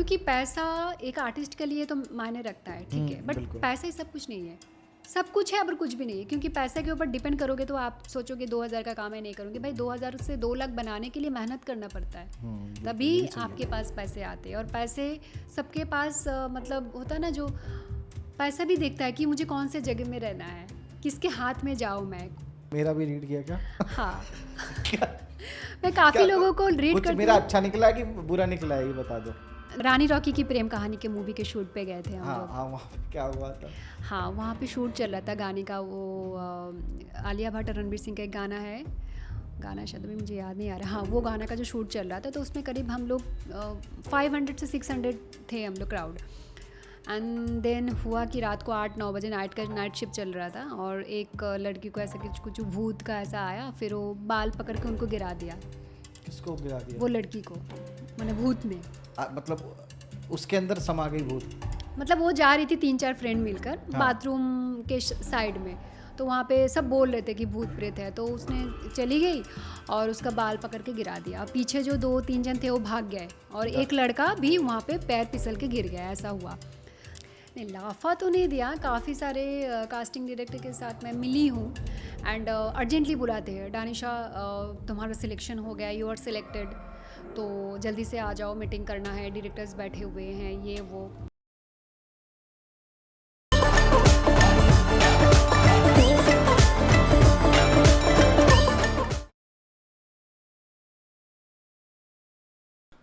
क्योंकि पैसा एक आर्टिस्ट के लिए तो मायने रखता है, ठीक है, बट बिल्कुल। पैसा ही सब कुछ नहीं है। सब कुछ है पर कुछ भी नहीं है, क्योंकि पैसे के ऊपर डिपेंड करोगे तो आप सोचोगे 2000 का काम है, नहीं करूँगी। भाई 2000 से 2 लाख बनाने के लिए मेहनत करना पड़ता है, बिल्कुल, तभी ये भी सही है। आपके पास पैसे आते हैं। और पैसे सबके पास मतलब होता है ना, जो पैसा भी देखता है कि मुझे कौन से जगह में रहना है, किसके हाथ में जाऊँ मैं। मेरा भी रीड किया क्या? हाँ, क्या मैं काफ़ी क्या लोगों को रीड कुछ करती मेरा हूँ। अच्छा निकला है कि बुरा निकला है, ये बता दो। रानी रॉकी की प्रेम कहानी के मूवी के शूट पे गए थे हम हाँ लोग। हाँ, वहाँ पे क्या हुआ था? हाँ, वहाँ पे शूट चल रहा था गाने का। वो आलिया भट्ट और रणवीर सिंह का एक गाना है, गाना शायद अभी मुझे याद नहीं आ रहा। हाँ, वो गाना का जो शूट चल रहा था, तो उसमें करीब हम लोग 500 से 600 थे हम लोग क्राउड। एंड देन हुआ कि रात को 8-9 बजे नाइट शिफ्ट चल रहा था, और एक लड़की को ऐसा कुछ भूत का ऐसा आया, फिर वो बाल पकड़ के उनको गिरा दिया। किसको गिरा दिया? वो लड़की को, मैंने भूत ने, मतलब उसके अंदर समा गई भूत? मतलब वो जा रही थी 3-4 फ्रेंड मिलकर बाथरूम के साइड में, तो वहाँ पे सब बोल रहे थे कि भूत प्रेत है, तो उसने चली गई और उसका बाल पकड़ के गिरा दिया। पीछे जो 2-3 जन थे वो भाग गए, और एक लड़का भी वहाँ पे पैर फिसल के गिर गया, ऐसा हुआ। नहीं, लाफा तो नहीं दिया, काफ़ी सारे कास्टिंग डायरेक्टर के साथ मैं मिली हूँ, एंड अर्जेंटली बुलाते हैं, दानिशा तुम्हारा सिलेक्शन हो गया, यू आर सिलेक्टेड, तो जल्दी से आ जाओ, मीटिंग करना है, डायरेक्टर्स बैठे हुए हैं, ये वो।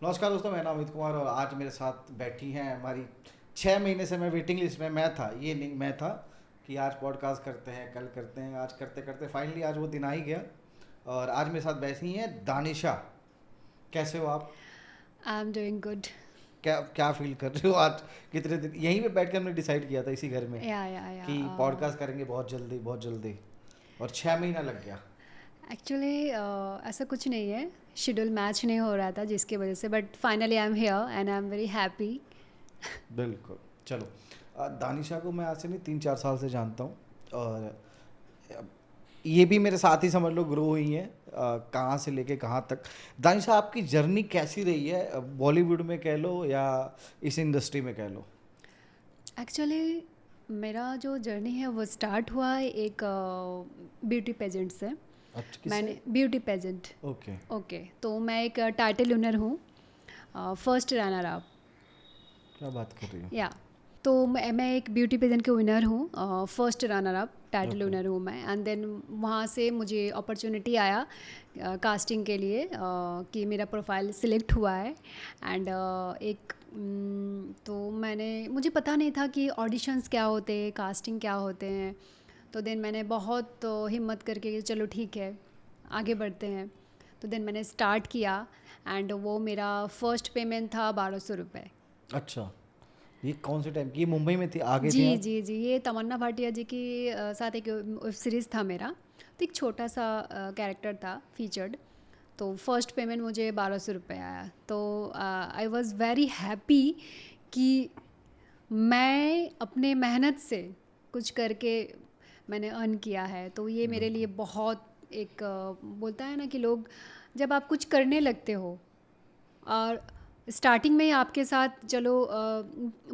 नमस्कार दोस्तों, मेरा नाम अमित कुमार और आज मेरे साथ बैठी हैं हमारी 6 महीने से मैं वेटिंग लिस्ट में मैं था, ये नहीं मैं था कि आज पॉडकास्ट करते हैं, कल करते हैं, आज करते करते फाइनली आज वो दिन आ ही गया। और आज मेरे साथ बैठी हैं दानिशा। कैसे हो आप? I am doing good. क्या क्या फील कर रहे हो आज? कितने दिन यहीं पे बैठ कर हमने डिसाइड किया था इसी घर में या कि पॉडकास्ट करेंगे बहुत जल्दी, और 6 महीना लग गया। एक्चुअली ऐसा कुछ नहीं है, शेड्यूल मैच नहीं हो रहा था जिसकी वजह से, but finally I am here and I am very happy. बिल्कुल। चलो, दानिशा को मैं आज से नहीं 3-4 साल से जानता हूँ, और ये भी मेरे साथ ही समझ लो ग्रो हुई हैं, कहाँ से लेके कहाँ तक। दानिशा, आपकी जर्नी कैसी रही है, बॉलीवुड में कह लो या इस इंडस्ट्री में कह लो? एक्चुअली मेरा जो जर्नी है वो स्टार्ट हुआ एक ब्यूटी पेजेंट से। अच्छा, किससे? मैंने ब्यूटी पेजेंट, ओके, तो मैं एक टाइटल विनर हूँ, फर्स्ट रनर अप। क्या बात कर रही हो? या तो मैं एक ब्यूटी पेजेंट के विनर हूँ, first runner up title winner हूँ मैं। एंड देन वहाँ से मुझे अपॉर्चुनिटी आया कास्टिंग के लिए, कि मेरा प्रोफाइल सिलेक्ट हुआ है। एंड तो मुझे पता नहीं था कि ऑडिशंस क्या होते हैं, कास्टिंग क्या होते हैं। तो देन मैंने बहुत हिम्मत करके चलो ठीक है आगे बढ़ते हैं, तो देन मैंने स्टार्ट किया। एंड वो मेरा फर्स्ट पेमेंट था 1200 रुपये। अच्छा, ये कौन से टाइम की? ये मुंबई में थी, आगे थी जी आप? जी जी, ये तमन्ना भाटिया जी की साथ एक वेब सीरीज़ था मेरा, तो एक छोटा सा कैरेक्टर था फीचर्ड। तो फर्स्ट पेमेंट मुझे 1200 रुपये आया, तो आई वॉज़ वेरी हैप्पी कि मैं अपने मेहनत से कुछ करके मैंने अर्न किया है। तो ये मेरे लिए बहुत एक बोलता है ना कि लोग जब आप कुछ करने लगते हो, और स्टार्टिंग में ही आपके साथ चलो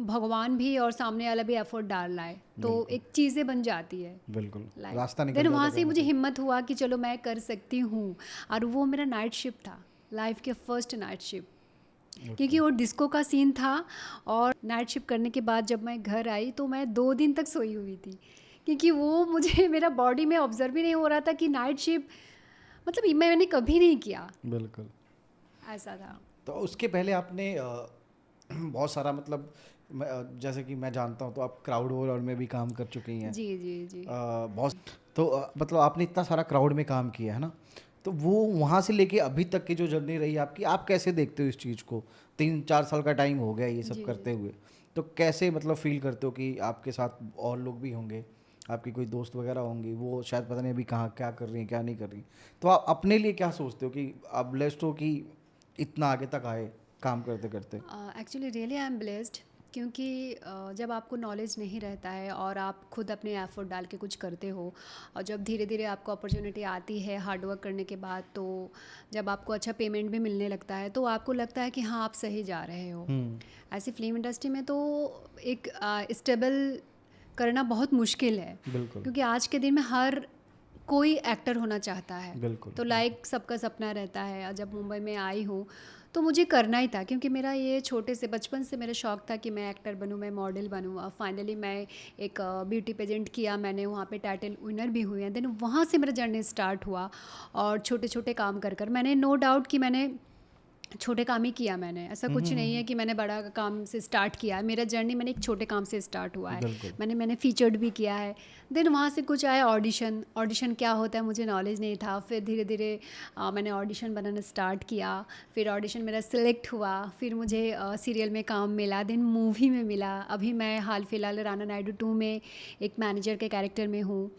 भगवान भी और सामने वाला भी एफर्ट डाल रहा है, तो एक चीज़ें बन जाती है। बिल्कुल, लाइक रास्ता निकल देन जाता वहाँ है से मुझे कहीं हिम्मत हुआ कि चलो मैं कर सकती हूँ। और वो मेरा नाइट शिफ्ट था, लाइफ के फर्स्ट नाइट शिफ्ट, क्योंकि वो डिस्को का सीन था। और नाइट शिफ्ट करने के बाद जब मैं घर आई तो मैं 2 दिन तक सोई हुई थी, क्योंकि वो मुझे मेरा बॉडी में ऑब्जर्व ही नहीं हो रहा था कि नाइट शिफ्ट मतलब मैंने कभी नहीं किया, बिल्कुल। ऐसा था। तो उसके पहले आपने बहुत सारा मतलब जैसे कि मैं जानता हूँ तो आप क्राउड वर्ल्ड में भी काम कर चुकी हैं। जी जी जी। बहुत तो मतलब आपने इतना सारा क्राउड में काम किया है ना, तो वो वहाँ से लेके अभी तक की जो जर्नी रही आपकी, आप कैसे देखते हो इस चीज़ को? 3-4 साल का टाइम हो गया ये सब जी करते हुए, तो कैसे मतलब फील करते हो कि आपके साथ और लोग भी होंगे, आपकी कोई दोस्त वगैरह होंगी, वो शायद पता नहीं अभी कहाँ क्या कर रही हैं क्या नहीं कर रही, तो आप अपने लिए क्या सोचते हो कि आप ब्लेस्ड हो कि इतना आगे तक आए काम करते करते? Actually really I am blessed, क्योंकि जब आपको नॉलेज नहीं रहता है और आप खुद अपने एफर्ट डाल के कुछ करते हो, और जब धीरे धीरे आपको अपॉर्चुनिटी आती है हार्डवर्क करने के बाद, तो जब आपको अच्छा पेमेंट भी मिलने लगता है तो आपको लगता है कि हाँ आप सही जा रहे हो। ऐसी फिल्म इंडस्ट्री में तो एक स्टेबल करना बहुत मुश्किल है, बिल्कुल क्योंकि आज के दिन में हर कोई एक्टर होना चाहता है। बिल्कुल तो लाइक सबका सपना रहता है। और जब मुंबई में आई हूँ तो मुझे करना ही था, क्योंकि मेरा ये छोटे से बचपन से मेरा शौक़ था कि मैं एक्टर बनूँ, मैं मॉडल बनूँ। और फाइनली मैं एक ब्यूटी पेजेंट किया, मैंने वहाँ पे टाइटल विनर भी हुई है। देन वहाँ से मेरा जर्नी स्टार्ट हुआ, और छोटे छोटे काम कर कर मैंने, नो डाउट कि मैंने छोटे काम ही किया। मैंने ऐसा कुछ नहीं है कि मैंने बड़ा काम से स्टार्ट किया है। मेरा जर्नी मैंने एक छोटे काम से स्टार्ट हुआ है। बिल्कुल मैंने फीचर्ड भी किया है। देन वहाँ से कुछ आया ऑडिशन क्या होता है मुझे नॉलेज नहीं था। फिर धीरे धीरे मैंने ऑडिशन बनाना स्टार्ट किया। फिर ऑडिशन मेरा सिलेक्ट हुआ, फिर मुझे सीरियल में काम मिला, देन मूवी में मिला। अभी मैं हाल फिलहाल राना नायडू 2 में एक मैनेजर के कैरेक्टर में हूँ।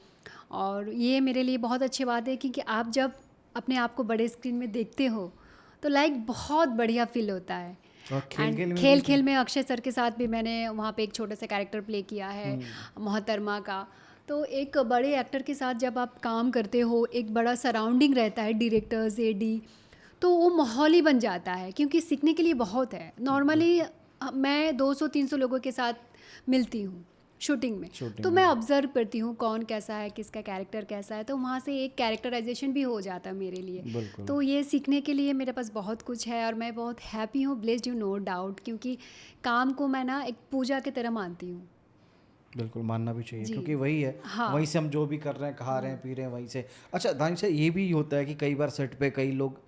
और ये मेरे लिए बहुत अच्छी बात है, क्योंकि आप जब अपने आप को बड़े स्क्रीन में देखते हो तो लाइक बहुत बढ़िया फील होता है। और एंड में खेल भी खेल में अक्षय सर के साथ भी मैंने वहाँ पे एक छोटा सा कैरेक्टर प्ले किया है, मोहतरमा का। तो एक बड़े एक्टर के साथ जब आप काम करते हो, एक बड़ा सराउंडिंग रहता है, डायरेक्टर्स, एडी, तो वो माहौल ही बन जाता है, क्योंकि सीखने के लिए बहुत है। नॉर्मली मैं 200-300 लोगों के साथ मिलती हूँ शूटिंग में, तो मैं ऑब्जर्व करती हूँ कौन कैसा है, किसका कैरेक्टर कैसा है, तो वहाँ से एक कैरेक्टराइजेशन भी हो जाता है मेरे लिए। बिल्कुल तो ये सीखने के लिए मेरे पास बहुत कुछ है, और मैं बहुत हैप्पी हूँ, ब्लेस्ड हूँ, नो डाउट, क्योंकि काम को मैं ना एक पूजा की तरह मानती हूँ। बिल्कुल मानना भी चाहिए, जी। क्योंकि वही है, हाँ। वहीं से हम जो भी कर रहे हैं, खा रहे हैं, पी रहे हैं, वहीं से। अच्छा दानिशा, ये भी होता है कि कई बार सेट पे कई लोग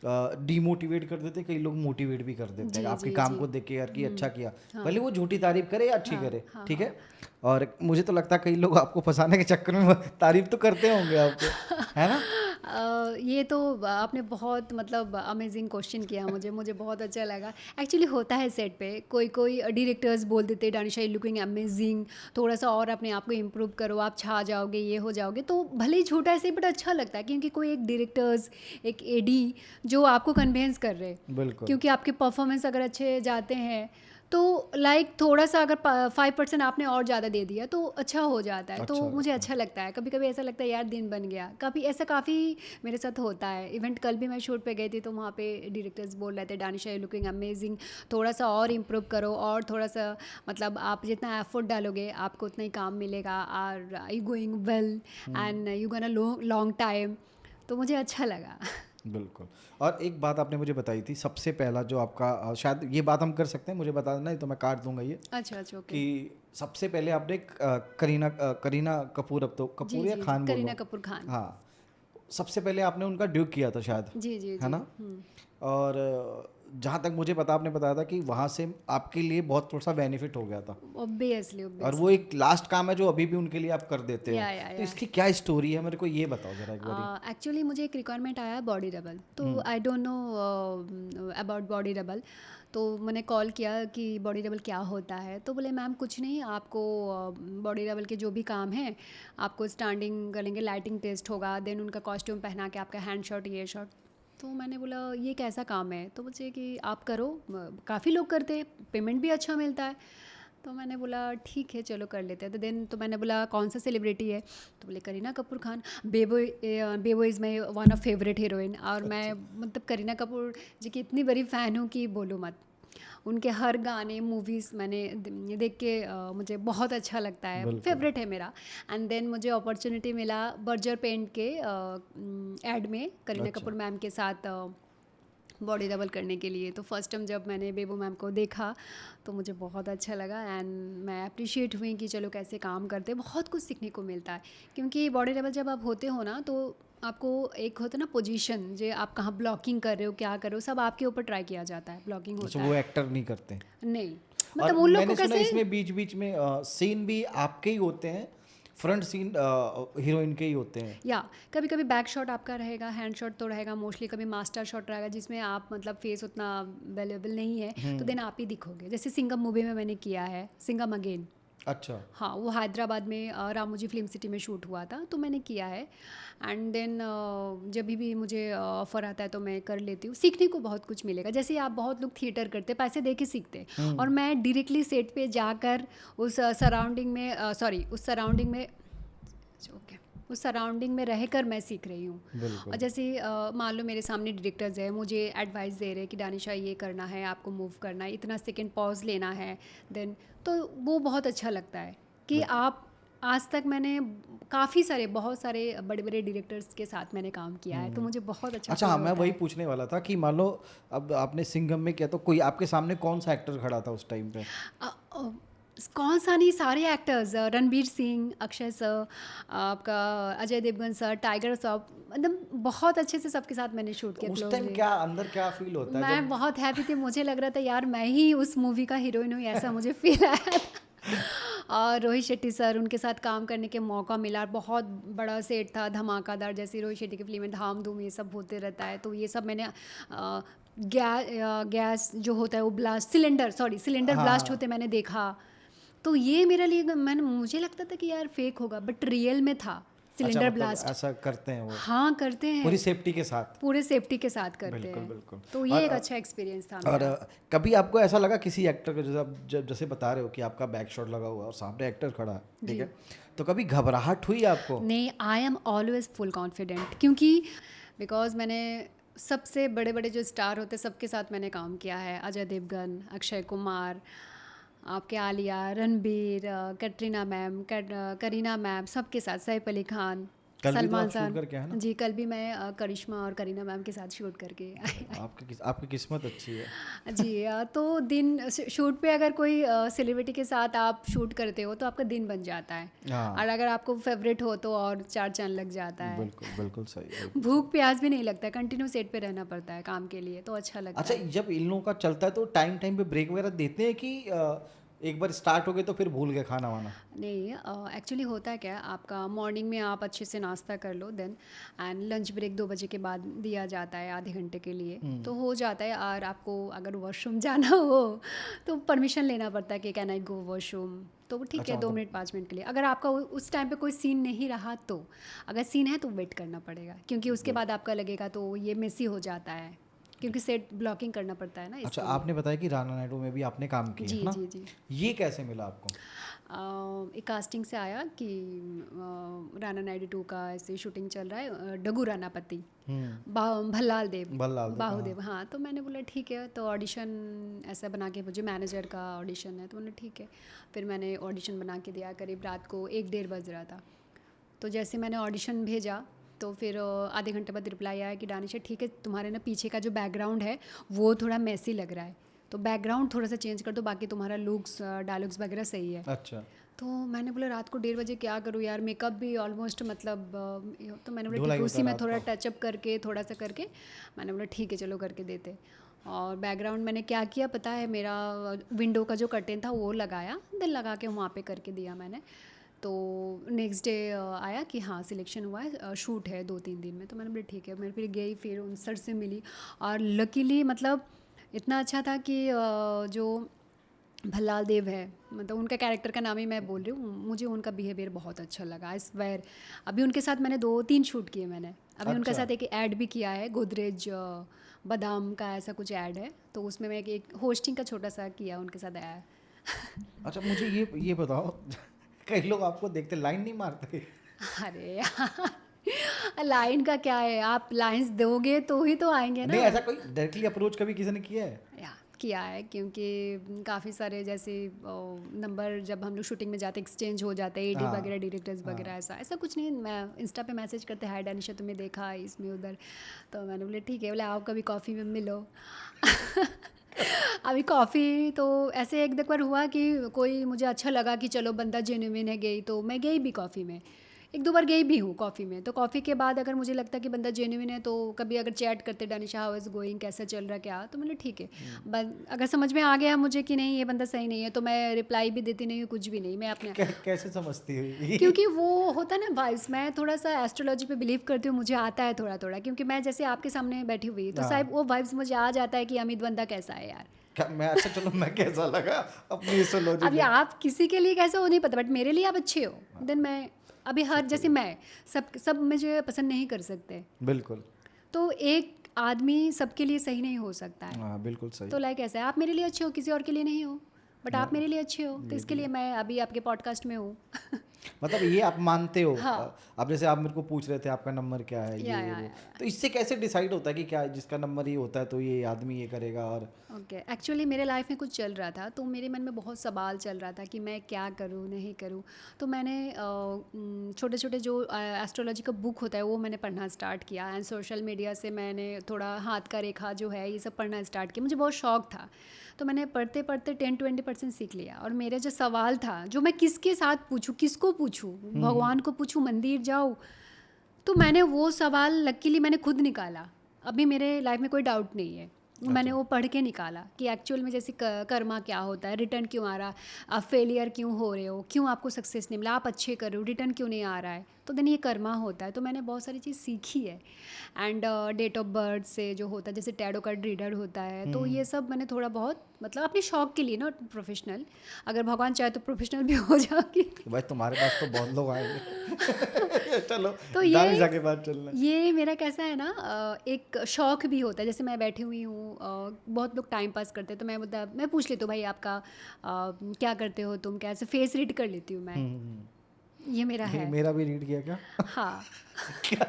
डीमोटिवेट कर देते हैं, कई लोग मोटिवेट भी कर देते हैं जी आपके जी काम जी। को देख के, यार कि अच्छा किया, हाँ भले वो झूठी तारीफ करे या अच्छी हाँ करे, हाँ ठीक हाँ। है। और मुझे तो लगता है कई लोग आपको फंसाने के चक्कर में तारीफ तो करते होंगे आपको, है ना? ये तो आपने बहुत मतलब अमेजिंग क्वेश्चन किया मुझे, मुझे बहुत अच्छा लगा। एक्चुअली होता है सेट पे, कोई कोई डायरेक्टर्स बोल देते हैं, दानिशा यू लुकिंग अमेजिंग, थोड़ा सा और अपने आप को इम्प्रूव करो, आप छा जाओगे, ये हो जाओगे। तो भले ही छोटा ऐसे, बट अच्छा लगता है, क्योंकि कोई एक डायरेक्टर्स, एक एडी जो आपको कन्वेंस कर रहे, बिल्कुल क्योंकि आपके परफॉर्मेंस अगर अच्छे जाते हैं तो लाइक थोड़ा सा अगर 5% आपने और ज़्यादा दे दिया तो अच्छा हो जाता है। तो अच्छा मुझे लगता है। अच्छा लगता है। कभी कभी ऐसा लगता है यार दिन बन गया, कभी ऐसा काफ़ी मेरे साथ होता है। इवेंट कल भी मैं शूट पे गई थी, तो वहाँ पे डायरेक्टर्स बोल रहे थे, दानिशा यू लुकिंग अमेजिंग, थोड़ा सा और इम्प्रूव करो, और थोड़ा सा मतलब आप जितना एफर्ट डालोगे आपको उतना ही काम मिलेगा, और you going well and you gonna long time. तो मुझे अच्छा लगा। बिल्कुल। और एक बात आपने मुझे बताई थी, सबसे पहला जो आपका शायद ये बात हम कर सकते हैं, मुझे बता देना, नहीं तो मैं काट दूंगा ये, अच्छा अच्छा, ओके। कि सबसे पहले आपने करीना कपूर, अब तो जी कपूर या जी जी, खान बोलो, करीना कपूर खान। हाँ, सबसे पहले आपने उनका ड्यूक किया था शायद, जी जी है जी। ना? और जहाँ तक मुझे पता, आपने बताया था कि वहाँ से आपके लिए बहुत थोड़ा सा बेनिफिट हो गया था, ऑब्वियसली और वो ऑब्वियसली। एक लास्ट काम है जो अभी भी उनके लिए आप कर देते हो। या तो इसकी क्या स्टोरी है, मेरे को ये बताओ जरा एक बारी। एक्चुअली मुझे एक रिक्वायरमेंट आया बॉडी डबल, तो I don't know about body double. तो मैंने कॉल किया कि बॉडी डबल क्या होता है, तो बोले मैम कुछ नहीं, आपको बॉडी डबल के जो भी काम है आपको स्टैंडिंग करेंगे, लाइटिंग टेस्ट होगा, देन उनका कॉस्ट्यूम पहना के आपका हैंड शॉट, ये शॉट। तो मैंने बोला ये कैसा काम है, तो मुझे कि आप करो, काफ़ी लोग करते हैं, पेमेंट भी अच्छा मिलता है। तो मैंने बोला ठीक है चलो कर लेते हैं। तो देन तो मैंने बोला कौन सा सेलिब्रिटी है, तो बोले Kareena Kapoor Khan. Bebo is my one of favourite heroine, और मैं मतलब करीना कपूर जी की इतनी बड़ी फ़ैन हूँ कि बोलो मत। उनके हर गाने, मूवीज़ मैंने देख के मुझे बहुत अच्छा लगता है, बिल्कुल फेवरेट है मेरा। एंड देन मुझे अपॉर्चुनिटी मिला बर्जर पेंट के एड में करीना अच्छा कपूर मैम के साथ बॉडी डबल करने के लिए। तो फर्स्ट टाइम जब मैंने बेबो मैम को देखा तो मुझे बहुत अच्छा लगा, एंड मैं अप्रिशिएट हुई कि चलो कैसे काम करते हैं, बहुत कुछ सीखने को मिलता है। क्योंकि बॉडी डबल जब आप होते हो ना, तो आपको एक होता है ना पोजीशन, जो आप कहाँ ब्लॉकिंग कर रहे हो, क्या कर रहे हो, सब आपके ऊपर ट्राई किया जाता है, ब्लॉकिंग अच्छा, होता वो है एक्टर नहीं करते। नहीं। और मतलब उन लोग को मैंने सुना कैसे, इसमें बीच बीच में सीन भी आपके ही होते हैं, फ्रंट सीन हीरोइन के ही होते हैं। या कभी कभी बैक शॉट आपका रहेगा, हैंड शॉट तो रहेगा मोस्टली, कभी मास्टर शॉट रहेगा जिसमें आप मतलब फेस उतना अवेलेबल नहीं है, तो देन आप ही दिखोगे। जैसे सिंघम मूवी में मैंने किया है, सिंघम अगेन। अच्छा हाँ, वो हैदराबाद में रामोजी फिल्म सिटी में शूट हुआ था, तो मैंने किया है। एंड देन जब भी मुझे ऑफ़र आता है तो मैं कर लेती हूँ। सीखने को बहुत कुछ मिलेगा। जैसे आप बहुत लोग थिएटर करते, पैसे दे के सीखते, और मैं डायरेक्टली सेट पे जाकर उस सराउंडिंग में ओके, उस सराउंडिंग में रहकर मैं सीख रही हूँ। बिल्कुल। और जैसे मान लो मेरे सामने डायरेक्टर्स है, मुझे एडवाइस दे रहे हैं कि दानिशा ये करना है, आपको मूव करना है, इतना सेकंड पॉज लेना है, देन तो वो बहुत अच्छा लगता है कि बिल्कुल। आप आज तक मैंने काफ़ी सारे बहुत सारे बड़े बड़े डायरेक्टर्स के साथ मैंने काम किया है, तो मुझे बहुत अच्छा अच्छा फील हाँ, मैं होता वही है। पूछने वाला था कि मान लो अब आपने सिंघम में किया तो कोई आपके सामने कौन सा एक्टर खड़ा था उस टाइम पे? अ, अ, कौन सा नहीं, सारे एक्टर्स, रणबीर सिंह, अक्षय सर, आपका अजय देवगन सर, टाइगर श्रॉफ, मतलब बहुत अच्छे से सबके साथ मैंने शूट तो किया उस टाइम क्लोजली। क्या अंदर क्या फील होता है मैं जब बहुत हैप्पी थी, मुझे लग रहा था यार मैं ही उस मूवी का हीरोइन हूँ, ऐसा मुझे फील आया था। और रोहित शेट्टी सर, उनके साथ काम करने के मौका मिला, बहुत बड़ा सेट था, धमाकादार, जैसे रोहित शेट्टी की फिल्म में धाम धूम ये सब होते रहता है, तो ये सब मैंने गैस जो होता है वो ब्लास्ट, सिलेंडर ब्लास्ट हाँ, होते मैंने देखा। तो ये मेरे लिए मैंने मुझे लगता था कि यार फेक होगा, बट रियल में था अच्छा सिलेंडर मतलब ब्लास्ट। ऐसा करते हैं वो हाँ करते हैं, पूरी सेफ्टी के साथ। पूरे सेफ्टी के साथ करते बिल्कुल, हैं। बिल्कुल। तो और ये एक अच्छा एक्सपीरियंस था और मेरा। कभी आपको ऐसा लगा किसी एक्टर का, जैसे आप जैसे बता रहे हो कि आपका बैक शॉट लगा हुआ है और सामने एक्टर खड़ा है, ठीक जी। है? तो कभी घबराहट हुई आपको? नहीं, I am always full confident, क्योंकि बिकॉज मैंने सबसे बड़े बड़े जो स्टार होते हैं सबके साथ मैंने काम किया है, अजय देवगन, अक्षय कुमार, आपके आलिया, रणबीर, कटरीना मैम, करीना मैम, सबके साथ, सैफ अली खान, कल भी तो सलमान आप शूट खान। करके आए ना? जी, कल भी मैं करिश्मा और करीना मैम के साथ शूट करके आई। आपकी किस्मत अच्छी है। जी, तो दिन शूट पे अगर कोई सेलिब्रिटी के साथ आप शूट करते हो तो आपका दिन बन जाता है, हाँ, और अगर आपको फेवरेट हो तो और चार चांद लग जाता है। बिल्कुल, बिल्कुल सही, बिल्कुल सही। भूख प्यास भी नहीं लगता है, कंटिन्यू सेट पे रहना पड़ता है काम के लिए, तो अच्छा लगता अच्छा, है। जब इन लोगों का चलता है तो टाइम टाइम पे ब्रेक वगैरह देते हैं कि एक बार स्टार्ट हो गए तो फिर भूल गए खाना वाना? नहीं, एक्चुअली होता है क्या, आपका मॉर्निंग में आप अच्छे से नाश्ता कर लो, देन एंड लंच ब्रेक 2 बजे के बाद दिया जाता है, आधे घंटे के लिए, तो हो जाता है। और आपको अगर वॉशरूम जाना हो तो परमिशन लेना पड़ता है कि कैन आई गो वॉशरूम, तो वो ठीक अच्छा है, 2 मिनट मतलब 5 मिनट के लिए। अगर आपका उस टाइम पे कोई सीन नहीं रहा तो, अगर सीन है तो वेट करना पड़ेगा, क्योंकि उसके बाद आपका लगेगा तो ये मेसी हो जाता है, क्योंकि सेट ब्लॉकिंग करना पड़ता है ना, अच्छा, इसके लिए। आपने बताया कि राना नायडू में भी आपने काम किया जी है ना? जी जी। ये कैसे मिला आपको? एक कास्टिंग से आया कि राणा नायडू 2 का ऐसे शूटिंग चल रहा है, डगू रानापति, भल्लाल देव, बल्लाल देव, हाँ। बाहुदेव, हाँ, तो मैंने बोला ठीक है, तो ऑडिशन ऐसा बना के, मुझे मैनेजर का ऑडिशन है, तो बोला ठीक है। फिर मैंने ऑडिशन बना के दिया, करीब रात को 1-1:30 बज रहा था। तो जैसे मैंने ऑडिशन भेजा तो फिर आधे घंटे बाद रिप्लाई आया कि दानिशा ठीक है, तुम्हारे ना पीछे का जो बैकग्राउंड है वो थोड़ा मैसी लग रहा है, तो बैकग्राउंड थोड़ा सा चेंज कर दो, बाकी तुम्हारा लुक्स डायलॉग्स वगैरह सही है। अच्छा, तो मैंने बोला रात को 1:30 बजे क्या करूँ यार, मेकअप भी ऑलमोस्ट मतलब तो मैंने बोला ठीक धुलाई है, होता उसी है में रात थोड़ा को। टचअप करके, थोड़ा सा करके मैंने बोला ठीक है चलो करके देते। और बैकग्राउंड मैंने क्या किया पता है, मेरा विंडो का जो कर्टेन था वो लगाया, देन लगा के वहाँ पे करके दिया मैंने। तो नेक्स्ट डे आया कि हाँ सिलेक्शन हुआ है, शूट है 2-3 दिन में, तो मैंने बोला ठीक है। मैं फिर गई, फिर उन सर से मिली, और लकीली मतलब इतना अच्छा था कि जो भल्लाल देव है, मतलब उनका कैरेक्टर का नाम ही मैं बोल रही हूँ, मुझे उनका बिहेवियर बहुत अच्छा लगा। आई स्वेयर, अभी उनके साथ मैंने 2-3 शूट किए मैंने, अभी उनके अच्छा, साथ एक ऐड भी किया है, गोदरेज बादाम का ऐसा कुछ ऐड है, तो उसमें मैं एक होस्टिंग का छोटा सा किया उनके साथ आया। अच्छा मुझे ये बताओ कई लोग आपको देखते लाइन नहीं मारते? अरे यार लाइन का क्या है, आप लाइंस दोगे तो ही तो आएंगे नहीं, ना। ऐसा कोई डायरेक्टली अप्रोच कभी किसी ने किया है? या किया है, क्योंकि काफ़ी सारे जैसे नंबर जब हम लोग शूटिंग में जाते एक्सचेंज हो जाते हैं, एडी हाँ, वगैरह डायरेक्टर्स वगैरह, हाँ। ऐसा ऐसा कुछ नहीं। मैं इंस्टा पे मैसेज करते हाय दानिशा तुम्हें देखा इसमें उधर, तो मैंने बोले ठीक है, बोले आओ कभी कॉफ़ी में मिलो। अभी कॉफ़ी तो ऐसे एक दो बार हुआ कि कोई मुझे अच्छा लगा कि चलो बंदा जेन्युइन है, गई तो मैं गई भी कॉफ़ी में, 1-2 बार गई भी हूँ कॉफ़ी में। तो कॉफ़ी के बाद अगर मुझे लगता है कि बंदा जेन्युइन है, तो कभी अगर चैट करते दानिशा हाउ इज़ गोइंग, कैसा चल रहा क्या, तो मतलब ठीक है। अगर समझ में आ गया मुझे कि नहीं ये बंदा सही नहीं है, तो मैं रिप्लाई भी देती नहीं हूँ, कुछ भी नहीं, मैं अपने कैसे समझती हुई? क्योंकि वो होता है ना वाइब्स, मैं थोड़ा सा एस्ट्रोलॉजी पे बिलीव करती हूँ, मुझे आता है थोड़ा थोड़ा, क्योंकि मैं जैसे आपके सामने बैठी हुई तो शायद हाँ, वो वाइब्स मुझे आ जाता है कि अमित बंदा कैसा है यार। मैं अच्छा चलो मैं कैसा लगा अपनी एस्ट्रोलॉजी अभी ले। आप किसी के लिए कैसे हो नहीं पता, बट मेरे लिए आप अच्छे हो, देन मैं अभी हर सच्ची जैसे बात। मैं सब सब मुझे पसंद नहीं कर सकते, बिल्कुल, तो एक आदमी सबके लिए सही नहीं हो सकता है। हाँ बिल्कुल सही। तो लाइक ऐसा है, आप मेरे लिए अच्छे हो, किसी और के लिए नहीं हो, बट आप हाँ, मेरे लिए अच्छे हो, तो ये इसके भी लिए है। मैं अभी आपके पॉडकास्ट में हूँ। मतलब ये आप मानते हो? हाँ। अब जैसे आप मेरे को पूछ रहे थे आपका नंबर क्या है, ये वो, तो इससे कैसे डिसाइड होता है कि क्या जिसका नंबर ये होता है तो ये आदमी ये करेगा? और ओके, एक्चुअली मेरे लाइफ में कुछ चल रहा था, तो मेरे मन में बहुत सवाल चल रहा था कि मैं क्या करूँ नहीं करूँ। तो मैंने छोटे छोटे जो एस्ट्रोलॉजी का बुक होता है वो मैंने पढ़ना स्टार्ट किया, एंड सोशल मीडिया से मैंने थोड़ा हाथ का रेखा जो है ये सब पढ़ना स्टार्ट किया। मुझे बहुत शौक था, तो मैंने पढ़ते पढ़ते 10-20% सीख लिया। और मेरा जो सवाल था, जो मैं किसके साथ पूछूँ, किसको पूछूँ, भगवान को पूछूँ, मंदिर जाऊँ, तो मैंने वो सवाल लकीली मैंने खुद निकाला। अभी मेरे लाइफ में कोई डाउट नहीं है, मैंने अच्छा। वो पढ़ के निकाला कि एक्चुअल में जैसे कर्मा क्या होता है, रिटर्न क्यों आ रहा, आप फेलियर क्यों हो रहे हो, क्यों आपको सक्सेस नहीं मिला, आप अच्छे कर रहे हो, रिटर्न क्यों नहीं आ रहा है, तो देन ये कर्मा होता है। तो मैंने बहुत सारी चीज़ सीखी है। एंड डेट ऑफ बर्थ से जो होता है, जैसे टैरो कार्ड रीडर होता है, तो ये सब मैंने थोड़ा बहुत, मतलब अपने शौक के लिए, नॉट प्रोफेशनल। अगर भगवान चाहे तो प्रोफेशनल भी हो जाऊंगी। कि भाई तुम्हारे पास तो बहुत लोग आएंगे। चलो तो दानिशा के पास चलना है। ये मेरा कैसा है ना, एक शौक भी होता है। जैसे मैं बैठी हुई हूँ, बहुत लोग टाइम पास करते हैं, तो मैं पूछ लेती हूँ, भाई आपका क्या करते हो तुम, कैसे, फेस रीड कर लेती हूँ मैं। ये मेरा है। मेरा भी रीड किया क्या? हाँ। क्या?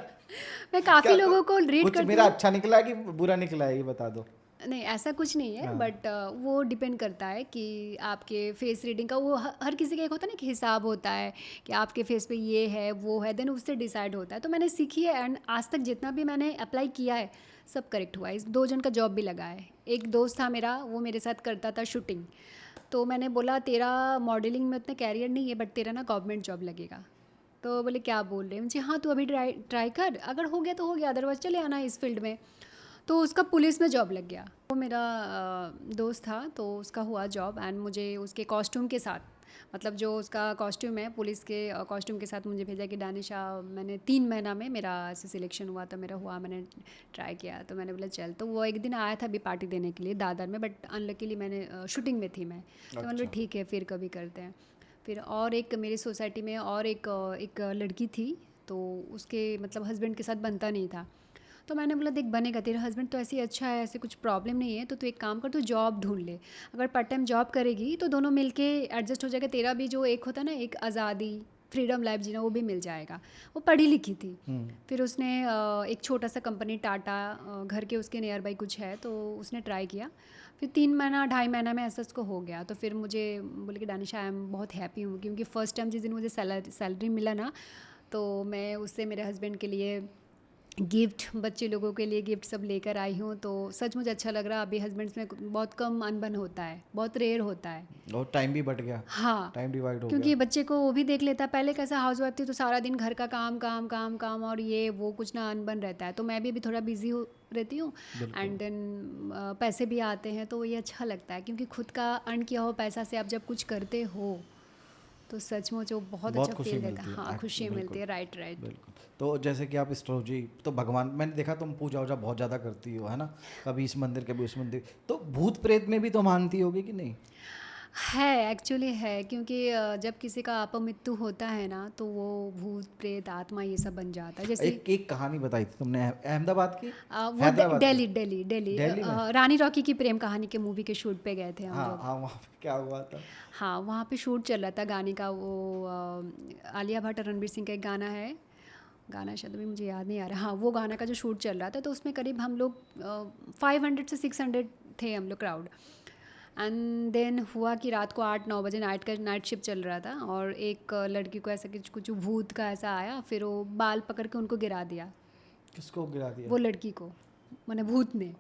मैं काफ़ी क्या लोगों को रीड कुछ करती मेरा हूँ। अच्छा निकला है कि बुरा निकला है, ये बता दो। नहीं, ऐसा कुछ नहीं है, हाँ। बट वो डिपेंड करता है कि आपके फेस रीडिंग का, वो हर किसी का एक होता है ना कि हिसाब होता है कि आपके फेस पे ये है वो है, देन उससे डिसाइड होता है। तो मैंने सीखी है, एंड आज तक जितना भी मैंने अप्लाई किया है सब करेक्ट हुआ है। इस 2 जन का जॉब भी लगा है। एक दोस्त था मेरा, वो मेरे साथ करता था शूटिंग, तो मैंने बोला तेरा मॉडलिंग में उतना कैरियर नहीं है, बट तेरा ना गवर्नमेंट जॉब लगेगा। तो बोले क्या बोल रहे हैं मुझे, हाँ तू अभी ट्राई ट्राई कर, अगर हो गया तो हो गया, अदरवाइज चले आना इस फील्ड में। तो उसका पुलिस में जॉब लग गया। वो मेरा दोस्त था, तो उसका हुआ जॉब, एंड मुझे उसके कॉस्ट्यूम के साथ, मतलब जो उसका कॉस्ट्यूम है पुलिस के कॉस्ट्यूम के साथ मुझे भेजा कि दानिशा, मैंने 3 महीना में मेरा ऐसे सिलेक्शन हुआ, तो मेरा हुआ, मैंने ट्राई किया। तो मैंने बोला चल। तो वो एक दिन आया था अभी पार्टी देने के लिए दादर में, बट अनलकीली मैंने शूटिंग में थी मैं। तो मैंने बोला ठीक है फिर कभी करते हैं। फिर और एक मेरी सोसाइटी में और एक लड़की थी, तो उसके मतलब हस्बैंड के साथ बनता नहीं था। तो मैंने बोला देख बनेगा, तेरा हस्बैंड तो ऐसे ही अच्छा है, ऐसे कुछ प्रॉब्लम नहीं है, तो तू एक काम कर, तू जॉब ढूंढ ले। अगर पार्ट टाइम जॉब करेगी तो दोनों मिलके एडजस्ट हो जाएगा, तेरा भी जो एक होता है ना एक आज़ादी, फ्रीडम लाइफ जीना, वो भी मिल जाएगा। वो पढ़ी लिखी थी। फिर उसने एक छोटा सा कंपनी टाटा घर के उसके नियर बाई कुछ है, तो उसने ट्राई किया। फिर 3 महीना 2.5 महीना में ऐसा उसको हो गया। तो फिर मुझे बोले कि दानिशा आई एम बहुत हैप्पी हूँ, क्योंकि फ़र्स्ट टाइम जिस दिन मुझे सैलरी मिला ना, तो मैं उससे मेरे हस्बैंड के लिए गिफ्ट, बच्चे लोगों के लिए गिफ्ट सब लेकर आई हूँ। तो सच मुझे अच्छा लग रहा है। अभी हस्बैंड्स में बहुत कम अनबन होता है, बहुत रेयर होता है। और टाइम भी बढ़ गया, हाँ, टाइम डिवाइड हो क्योंकि गया। बच्चे को वो भी देख लेता है। पहले कैसा हाउस वाइफ थी तो सारा दिन घर का काम काम काम काम और ये वो, कुछ ना अनबन रहता है। तो मैं भी अभी थोड़ा बिजी हो रहती हूँ, एंड देन पैसे भी आते हैं, तो ये अच्छा लगता है, क्योंकि खुद का अर्न किया हो पैसा से आप जब कुछ करते हो तो सचमुच वो बहुत बहुत अच्छा खुशी फील देता मिलती है। है। हाँ, खुशी बिल्कुल मिलती है। Right right. बिल्कुल। तो जैसे कि आप एस्ट्रोलॉजी, तो भगवान, मैंने देखा तुम पूजा वूजा बहुत ज़्यादा करती हो, है ना? कभी इस मंदिर कभी उस मंदिर, तो भूत प्रेत में भी तो मानती होगी कि नहीं? है, एक्चुअली है, क्योंकि जब किसी का अपमृत्यु होता है ना, तो वो भूत प्रेत आत्मा ये सब बन जाता है। जैसे एक एक कहानी बताई थी तुमने अहमदाबाद की, वो हैदराबाद की, दिल्ली दिल्ली दिल्ली दिल्ली में। रानी रॉकी की प्रेम कहानी के मूवी के शूट पे गए थे हम हाँ लोग। हाँ, वहाँ पे क्या हुआ था? हाँ, वहाँ पे शूट चल रहा था गाने का। वो आलिया भट्ट और रणवीर सिंह का एक गाना है, गाना शायद अभी मुझे याद नहीं आ रहा। हाँ, वो गाना का जो शूट चल रहा था, तो उसमें करीब हम लोग 500 से 600 थे हम लोग क्राउड। एंड देन हुआ कि रात को 8-9 बजे नाइट शिफ्ट चल रहा था, और एक लड़की को ऐसा कुछ भूत का ऐसा आया, फिर वो बाल पकड़ के उनको गिरा दिया। किसको गिरा दिया? वो लड़की को, मैंने भूत ने।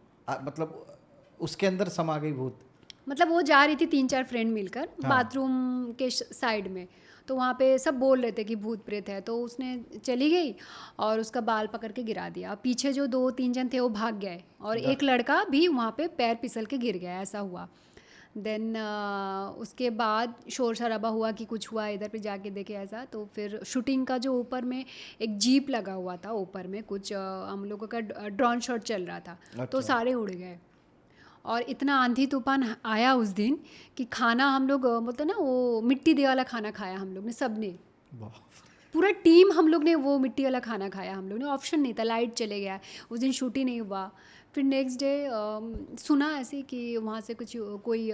मतलब उसके अंदर समा गई भूत? मतलब वो जा रही थी 3-4 फ्रेंड मिलकर हाँ। बाथरूम के साइड में, तो वहाँ पे सब बोल रहे थे कि भूत प्रेत है, तो उसने चली गई और उसका बाल पकड़ के गिरा दिया। पीछे जो 2-3 जन थे वो भाग गए, और एक लड़का भी वहाँ पे पैर फिसल के गिर गया, ऐसा हुआ। देन उसके बाद शोर शराबा हुआ कि कुछ हुआ, इधर पे जाके देखे ऐसा। तो फिर शूटिंग का जो ऊपर में एक जीप लगा हुआ था, ऊपर में कुछ हम लोगों का ड्रोन शॉट चल रहा था, तो अच्छा। सारे उड़ गए। और इतना आंधी तूफान आया उस दिन कि खाना हम लोग बोलते ना, वो मिट्टी दे वाला खाना खाया हम लोग ने, सब ने, वाह। पूरा टीम हम लोग ने वो मिट्टी वाला खाना खाया हम लोग ने। ऑप्शन नहीं था, लाइट चले गया उस दिन, शूट ही नहीं हुआ। फिर नेक्स्ट डे सुना ऐसे कि वहाँ से कुछ कोई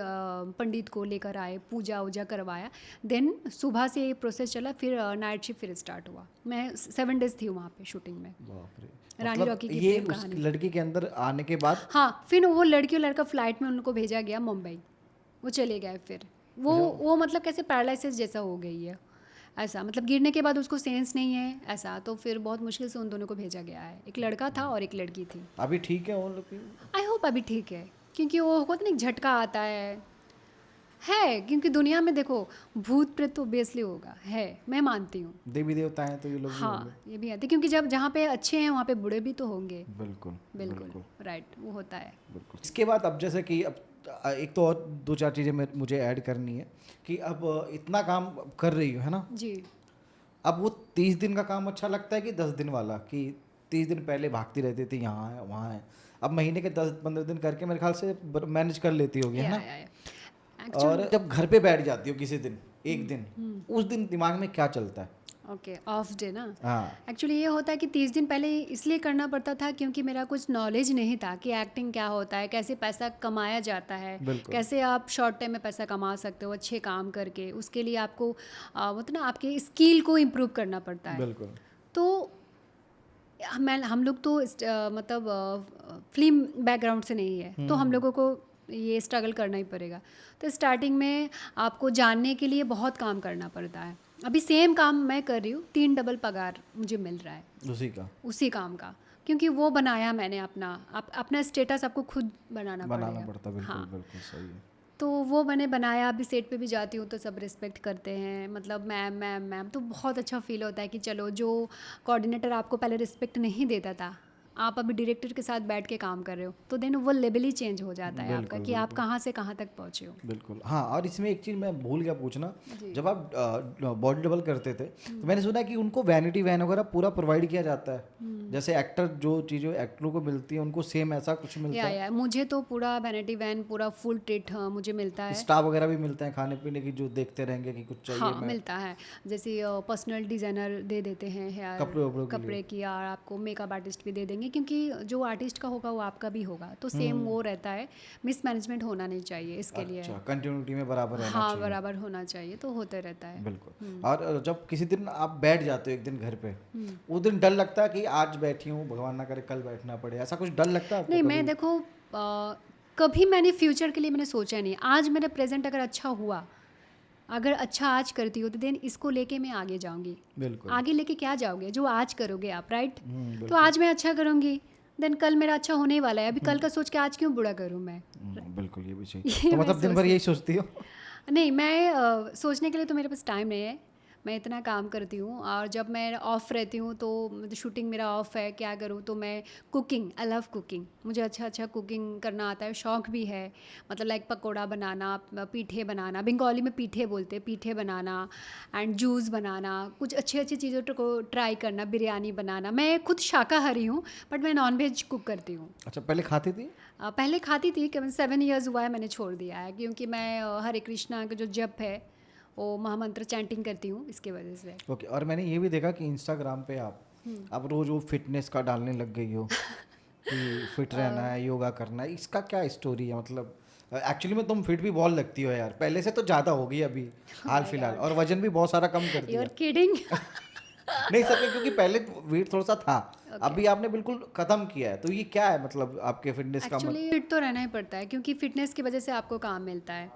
पंडित को लेकर आए, पूजा वूजा करवाया। देन सुबह से ये प्रोसेस चला, फिर नाइट शिफ्ट फिर स्टार्ट हुआ। मैं 7 डेज़ थी वहाँ पे शूटिंग में। बाप रे, रानी मतलब रॉकी की ये प्रेम उस कहानी। लड़की के अंदर आने के बाद हाँ, फिर वो लड़की और लड़का फ्लाइट में उनको भेजा गया मुंबई, वो चले गए। फिर वो मतलब कैसे पैरालिसिस जैसा हो गई है ऐसा, मतलब गिरने के बाद उसको सेंस नहीं है ऐसा, तो फिर बहुत मुश्किल से उन दोनों को भेजा गया है। एक लड़का था और एक लड़की थी। अभी ठीक है वो लोग की? आई होप अभी ठीक है, क्योंकि वो होता नहीं, झटका आता है, क्योंकि दुनिया में देखो भूत प्रेत तो ऑब्वियसली होगा, है, मैं मानती हूँ। देवी देवता हैं तो ये लोग भी होंगे। हाँ, ये भी आते, क्योंकि जब जहाँ पे अच्छे हैं वहाँ पे बुरे भी तो होंगे। बिल्कुल बिल्कुल राइट, वो होता है। बिल्कुल। इसके बाद अब जैसे कि अब एक तो और 2-4 चीज़ें मुझे ऐड करनी है कि अब इतना काम कर रही हो, है ना? जी। अब वो 30 दिन का काम अच्छा लगता है कि 10 दिन वाला? कि 30 दिन पहले भागती रहती थी, यहाँ है वहाँ है, अब महीने के 10-15 दिन करके मेरे ख्याल से मैनेज कर लेती होगी, है ना? और जब घर पे बैठ जाती हो किसी दिन, एक दिन, उस दिन दिमाग में क्या चलता है? ओके, ऑफ डे ना। हाँ, एक्चुअली ये होता है कि 30 दिन पहले इसलिए करना पड़ता था क्योंकि मेरा कुछ नॉलेज नहीं था कि एक्टिंग क्या होता है, कैसे पैसा कमाया जाता है, बिल्कुल। कैसे आप शॉर्ट टाइम में पैसा कमा सकते हो अच्छे काम करके। उसके लिए आपको मतलब ना आपके स्किल को इम्प्रूव करना पड़ता है। बिल्कुल। तो हम लोग तो मतलब फिल्म बैकग्राउंड से नहीं है, तो हम लोगों को ये स्ट्रगल करना ही पड़ेगा। तो स्टार्टिंग में आपको जानने के लिए बहुत काम करना पड़ता है। अभी सेम काम मैं कर रही हूँ, 3 डबल पगार मुझे मिल रहा है उसी काम का, क्योंकि वो बनाया मैंने अपना स्टेटस आपको खुद बनाना पड़ता। बिल्कुल हाँ, बिल्कुल सही है। तो वो मैंने बनाया। अभी सेट पे भी जाती हूँ तो सब रिस्पेक्ट करते हैं, मतलब मैम मैम मैम, तो बहुत अच्छा फील होता है कि चलो, जो कोऑर्डिनेटर आपको पहले रिस्पेक्ट नहीं देता था, आप अभी डायरेक्टर के साथ बैठ के काम कर रहे हो, तो देन वो लेवल ही चेंज हो जाता है आपका कि आप कहाँ से कहाँ तक पहुँचे हो। बिल्कुल। हाँ, और इसमें एक चीज़ मैं भूल गया पूछना, जी। जब आप बॉडी डबल करते थे तो मैंने सुना कि उनको वैनिटी वैन वगैरह पूरा प्रोवाइड किया जाता है, जैसे एक्टर जो चीज़ें एक्टरों को मिलती है उनको सेम ऐसा कुछ मिलता है? या मुझे तो पूरा वैनिटी वैन, पूरा फुल ट्रीट मुझे मिलता है। स्टाफ वगैरह भी मिलते हैं खाने पीने की, जो देखते रहेंगे कि कुछ चाहिए? हाँ, मिलता है। जैसे पर्सनल डिज़ाइनर दे देते हैं हेयर कपड़े की, और आपको मेकअप आर्टिस्ट भी दे देंगे, क्योंकि जो आर्टिस्ट का होगा वो आपका भी होगा, तो सेम वो रहता है। मिसमैनेजमेंट होना नहीं चाहिए इसके लिए। अच्छा, कंटिन्यूटी में बराबर रहना हाँ, चाहिए। बराबर होना चाहिए, तो होते रहता है। बिल्कुल। और जब किसी दिन आप बैठ जाते हो एक दिन घर पे, उस दिन डर लगता है कि आज बैठी हूँ, भगवान ना करे कल बैठना पड़े, ऐसा कुछ डर लगता है आपको? नहीं, कभी? मैं देखो कभी मैंने फ्यूचर के लिए मैंने सोचा नहीं। आज मेरा प्रेजेंट अगर अच्छा हुआ, अगर अच्छा आज करती हो, तो देन इसको लेके मैं आगे जाऊंगी। बिल्कुल। आगे लेके क्या जाओगे, जो आज करोगे आप, राइट? बिल्कुल। तो आज मैं अच्छा करूंगी, देन कल मेरा अच्छा होने ही वाला है। अभी कल का सोच के आज क्यों बुरा करूं मैं? बिल्कुल, ये भी सही। ये तो मैं मतलब दिन भर सोचती यही सोचती हो? नहीं, मैं सोचने के लिए तो मेरे पास टाइम नहीं है। मैं इतना काम करती हूँ, और जब मैं ऑफ़ रहती हूँ तो मतलब शूटिंग मेरा ऑफ़ है, क्या करूँ, तो मैं कुकिंग, आई लव कुकिंग। मुझे अच्छा कुकिंग करना आता है, शौक़ भी है। मतलब लाइक पकोड़ा बनाना, पीठे बनाना, बंगाली में पीठे बोलते हैं, पीठे बनाना एंड जूस बनाना, कुछ अच्छी चीज़ों को ट्राई करना, बिरयानी बनाना। मैं खुद शाकाहारी हूँ, बट मैं नॉन-वेज कुक करती हूँ। अच्छा, पहले खाती थी? पहले खाती थी, करीबन 7 इयर्स हुआ है मैंने छोड़ दिया है, क्योंकि मैं हरे कृष्णा का जो जप है वो महामंत्र चैंटिंग करती हूँ, इसकी वजह से। ओके। और मैंने ये भी देखा कि इंस्टाग्राम पे आप रोज वो फिटनेस का डालने लग गई हो कि फिट रहना है, योगा करना है, इसका क्या स्टोरी है? मतलब एक्चुअली में तुम फिट भी बहुत लगती हो यार, पहले से तो ज़्यादा हो गई अभी हाल फिलहाल, और वजन भी बहुत सारा कम कर यू दिया। Are kidding? नहीं सच में, क्योंकि पहले वेट थोड़ा सा था, अभी आपने बिल्कुल खत्म किया है, तो ये क्या है मतलब आपके फिटनेस का? एक्चुअली फिट तो रहना ही पड़ता है, क्योंकि फिटनेस की वजह से आपको काम मिलता है।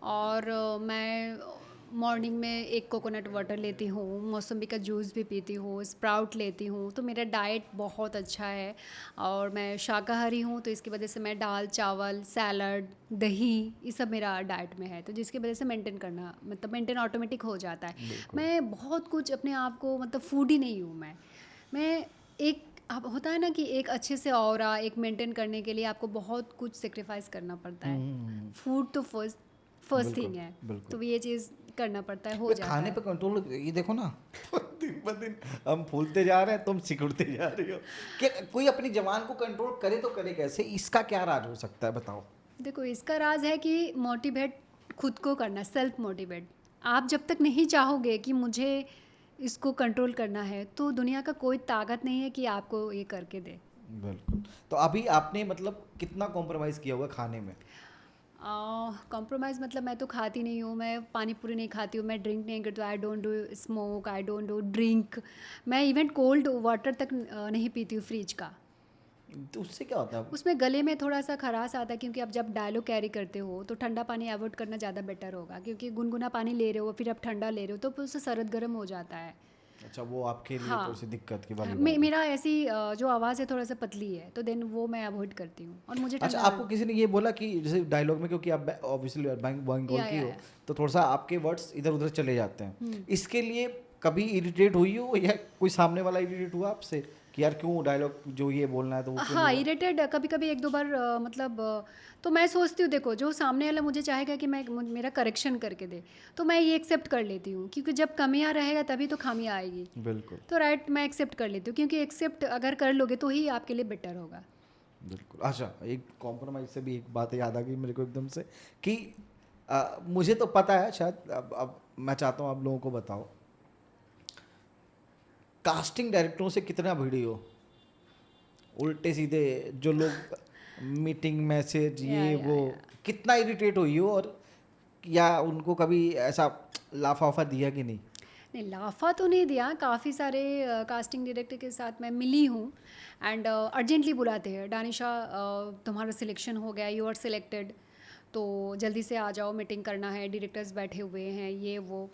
और मैं मॉर्निंग में एक कोकोनट वाटर लेती हूँ, मौसम्बी का जूस भी पीती हूँ, स्प्राउट लेती हूँ, तो मेरा डाइट बहुत अच्छा है। और मैं शाकाहारी हूँ, तो इसकी वजह से मैं दाल चावल सैलड दही ये सब मेरा डाइट में है, तो जिसकी वजह से मेंटेन करना, मतलब मेंटेन ऑटोमेटिक हो जाता है। मैं बहुत कुछ अपने आप को, मतलब फूड ही नहीं हूँ मैं एक, अब होता है ना कि एक अच्छे से ऑरा एक मेंटेन करने के लिए आपको बहुत कुछ सेक्रीफाइस करना पड़ता है। फूड तो फर्स्ट थिंग है, तो ये चीज़ करना पड़ता है, हो जाता खाने है। पे कंट्रोल, ये देखो ना दिन ब दिन हम फूलते जा रहे हैं, तुम सिकुड़ते जा रही हो। कि कोई अपनी जवान को कंट्रोल करे तो करे कैसे? इसका क्या राज हो सकता है, बताओ? देखो, इसका राज है कि मोटिवेट खुद को करना, सेल्फ मोटिवेट। आप जब तक नहीं चाहोगे कि मुझे इसको कंट्रोल करना है, तो दुनिया का कोई ताकत नहीं है कि आपको ये करके दे। बिल्कुल। तो अभी आपने मतलब कितना कॉम्प्रोमाइज़ किया हुआ है खाने में? कॉम्प्रोमाइज़ मतलब मैं तो खाती नहीं हूँ, मैं पानी पूरी नहीं खाती हूँ, मैं ड्रिंक नहीं करती हूँ, I don't do smoke, I don't do drink. मैं इवन कोल्ड वाटर तक नहीं पीती हूँ फ्रिज का। तो उससे क्या होता है? उसमें गले में थोड़ा-सा खराश आता है, क्योंकि आप जब डायलॉग कैरी करते हो तो ठंडा पानी अवॉइड करना ज़्यादा बेटर होगा, क्योंकि गुनगुना पानी ले रहे हो फिर आप ठंडा ले रहे हो तो फिर उससे सरद गर्म हो जाता है। अच्छा, वो आपके लिए थोड़ी-सी हाँ, दिक्कत की हाँ, वाली बात है। मेरा ऐसी जो आवाज़ है थोड़ा-सा पतली है, तो देन वो मैं अवॉइड करती हूँ और मुझे अच्छा, ठंडा। आपको किसी ने ये बोला कि जैसे डायलॉग में, क्योंकि आप ऑब्वियसली बंगाल की हो, या तो थोड़ा-सा आपके वर्ड्स इधर-उधर चले जाते हैं। हुँ। इसके लिए कभी इरिटेट हुई हो, या कोई सामने वाला इरिटेट हुआ आपसे कि यार क्यों डायलॉग जो ये बोलना है तो वो क्यों नहीं हाँ, बोला? इरिटेट कभी-कभी 1-2 बार मतलब तो मैं सोचती हूँ, देखो जो सामने वाला मुझे चाहेगा कि मैं मेरा करेक्शन करके दे, तो मैं ये एक्सेप्ट कर लेती हूँ, क्योंकि जब कमियाँ रहेगा तभी तो खामियाँ आएगी। बिल्कुल, तो राइट, मैं एक्सेप्ट कर लेती हूँ, क्योंकि एक्सेप्ट अगर कर लोगे तो ही आपके लिए बेटर होगा। बिल्कुल। अच्छा, एक कॉम्प्रोमाइज़ से भी एक बात याद आ गई मेरे को एकदम से कि मुझे तो पता है, शायद अब मैं चाहता हूँ आप लोगों को बताओ, कास्टिंग डायरेक्टरों से कितना भिड़ी हो? उल्टे सीधे जो लोग मीटिंग मैसेज ये वो, या। कितना इरिटेट हुई हो, और या उनको कभी ऐसा लाफा वाफा दिया कि नहीं? नहीं, लाफ़ा तो नहीं दिया, काफ़ी सारे कास्टिंग डायरेक्टर के साथ मैं मिली हूँ एंड अर्जेंटली बुलाते हैं, "दानिशा तुम्हारा सिलेक्शन हो गया, यू आर सिलेक्टेड, तो जल्दी से आ जाओ, मीटिंग करना है, डायरेक्टर्स बैठे हुए हैं", ये वो।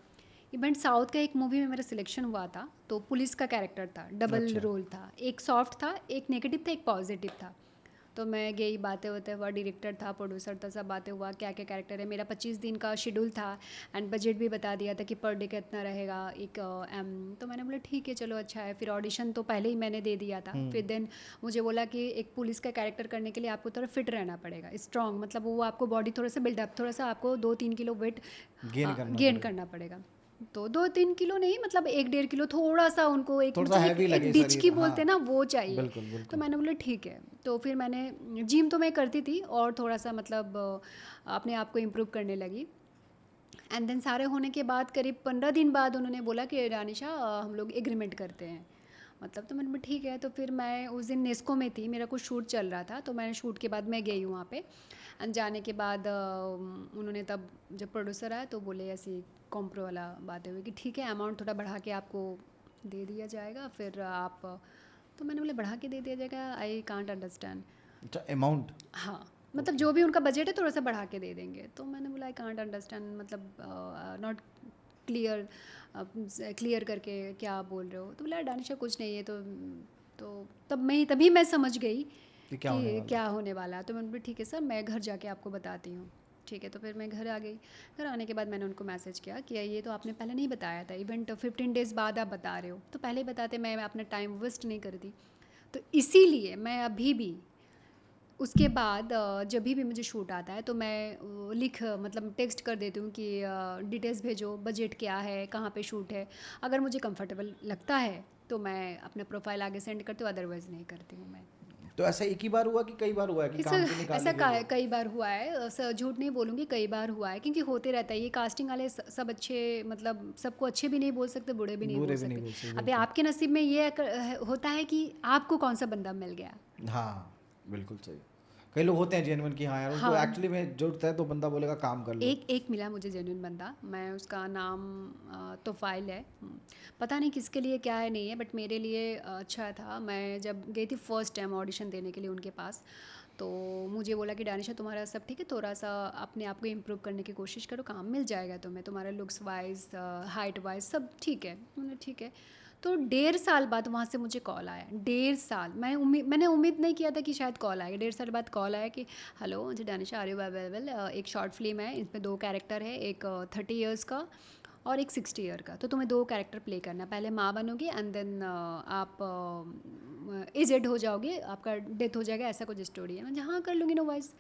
इवन साउथ का एक मूवी में मेरा सिलेक्शन हुआ था, तो पुलिस का कैरेक्टर था, डबल अच्छा। रोल था, एक सॉफ्ट था, एक नेगेटिव था, एक पॉजिटिव था। तो मैं गई, बातें होते हुआ, डायरेक्टर था, प्रोड्यूसर था, सब बातें हुआ क्या क्या कैरेक्टर है। मेरा 25 दिन का शेड्यूल था एंड बजट भी बता दिया था कि पर डे कितना रहेगा, एक तो मैंने बोला ठीक है चलो अच्छा है। फिर ऑडिशन तो पहले ही मैंने दे दिया था। फिर देन मुझे बोला कि एक पुलिस का कैरेक्टर करने के लिए आपको थोड़ा फिट रहना पड़ेगा, स्ट्रॉन्ग, मतलब वो आपको बॉडी थोड़ा सा बिल्डअप, थोड़ा सा आपको 2-3 किलो वेट गेन करना गेन पड़ेगा, करना पड़ेगा। तो 2-3 किलो नहीं, मतलब 1-1.5 किलो, थोड़ा सा उनको एक, थोड़ा सा मतलब हैवी एक लगे डिच की शरीर, हाँ। बोलते हैं ना, वो चाहिए। बिल्कुल तो बिल्कुल। मैंने बोला ठीक है। तो फिर मैंने जिम तो मैं करती थी और थोड़ा सा मतलब अपने आप को इम्प्रूव करने लगी। एंड देन सारे होने के बाद करीब 15 दिन बाद उन्होंने बोला कि रानिशा हम लोग एग्रीमेंट करते हैं, मतलब। तो मैंने बोला ठीक है। तो फिर मैं उस दिन नेस्को में थी, मेरा कुछ शूट चल रहा था, तो मैंने शूट के बाद मैं गई वहाँ पे एंड जाने के बाद उन्होंने तब जब प्रोड्यूसर आया तो बोले ऐसी कॉम्प्रो वाला बातें हुई कि ठीक है अमाउंट थोड़ा बढ़ा के आपको दे दिया जाएगा, फिर आप। तो मैंने बोले बढ़ा के दे दिया जाएगा, आई कांट अंडरस्टैंड। अच्छा, अमाउंट। हाँ, मतलब ओके। जो भी उनका बजट है थोड़ा सा बढ़ा के दे देंगे। तो मैंने बोला आई कांट अंडरस्टैंड, मतलब नॉट क्लियर, क्लियर करके क्या आप बोल रहे हो। तो बोला डानिशा कुछ नहीं है। तो तभी मैं समझ गई कि क्या होने कि वाला है? क्या होने वाला है। तो मैंने बोला ठीक है सर, मैं घर जाके आपको बताती हूँ। ठीक है, तो फिर मैं घर आ गई। घर आने के बाद मैंने उनको मैसेज किया कि ये तो आपने पहले नहीं बताया था, इवेंट 15 डेज़ बाद आप बता रहे हो, तो पहले ही बताते, मैं अपना टाइम वेस्ट नहीं करती। तो इसीलिए मैं अभी भी उसके बाद जब भी मुझे शूट आता है तो मैं मतलब टेक्स्ट कर देती हूँ कि डिटेल्स भेजो, बजट क्या है, कहाँ पे शूट है। अगर मुझे कंफर्टेबल लगता है तो मैं अपना प्रोफाइल आगे सेंड करती हूँ, अदरवाइज़ नहीं करती हूँ मैं। तो ऐसा एक ही बार हुआ कि कई बार हुआ है कि इससे काम से निकाल ऐसा ही गए हो? कई बार हुआ है, झूठ नहीं बोलूँगी, कई बार हुआ है, क्योंकि होते रहता है ये कास्टिंग वाले सब अच्छे, मतलब सबको अच्छे भी नहीं बोल सकते, बुरे भी नहीं बोल बुरे भी नहीं सकते। बोल सकते, अभी बिल्कुल। आपके नसीब में ये होता है कि आपको कौन सा बंदा मिल गया। हाँ, बिल्कुल सही। कई लोग होते हैं जेन्युइन कि हाँ यार, उनको हाँ, एक्चुअली में ज़रूरत है तो बंदा बोलेगा काम कर लो। एक एक मिला मुझे जेन्युइन बंदा, मैं उसका नाम तोफ़ाइल है। पता नहीं किसके लिए क्या है नहीं है, बट मेरे लिए अच्छा था। मैं जब गई थी फर्स्ट टाइम ऑडिशन देने के लिए उनके पास, तो मुझे बोला कि डानिशा तुम्हारा सब ठीक है, थोड़ा सा अपने आप को इम्प्रूव करने की कोशिश करो, काम मिल जाएगा तुम्हें, तुम्हारा लुक्स वाइज, हाइट वाइज सब ठीक है। मैंने ठीक है। तो 1.5 साल बाद वहाँ से मुझे कॉल आया। 1.5 साल मैंने उम्मीद नहीं किया था कि शायद कॉल आएगा। 1.5 साल बाद कॉल आया कि हेलो मुझे डानिशा, आर यू अवेलेबल, एक शॉर्ट फिल्म है, इसमें 2 कैरेक्टर है, एक 30 इयर्स का और एक 60 ईयर का, तो तुम्हें 2 कैरेक्टर प्ले करना है। पहले माँ बनोगी एंड देन आप एजेड हो जाओगे, आपका डेथ हो जाएगा, ऐसा कुछ स्टोरी है। मैं हाँ कर लूँगी, नो वॉइस।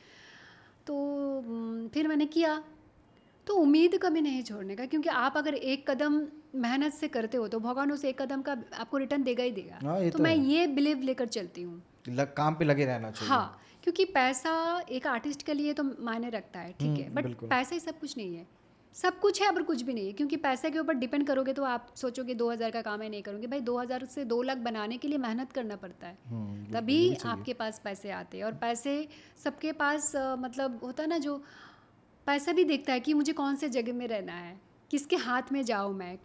तो फिर मैंने किया। तो उम्मीद कभी नहीं छोड़ने का, क्योंकि आप अगर एक कदम मेहनत से करते हो तो भगवान उस एक कदम का आपको रिटर्न देगा ही देगा। हाँ, ये तो तो मैं है। ये बिलीव लेकर चलती हूँ। काम पे लगे रहना चाहिए। हाँ, क्योंकि पैसा एक आर्टिस्ट के लिए तो मायने रखता है, ठीक है, बट बिल्कुल। पैसा ही सब कुछ नहीं है। सब कुछ है पर कुछ भी नहीं है, क्योंकि पैसे के ऊपर डिपेंड करोगे तो आप सोचोगे 2000 का काम है नहीं करूँगी। भाई 2000 से 2 लाख बनाने के लिए मेहनत करना पड़ता है, बिल्कुल, तभी ये भी सही है। आपके पास पैसे आते हैं। और पैसे सबके पास मतलब होता है ना, जो पैसा भी देखता है कि मुझे कौन से जगह में रहना है, किसके हाथ में जाऊँ मैं,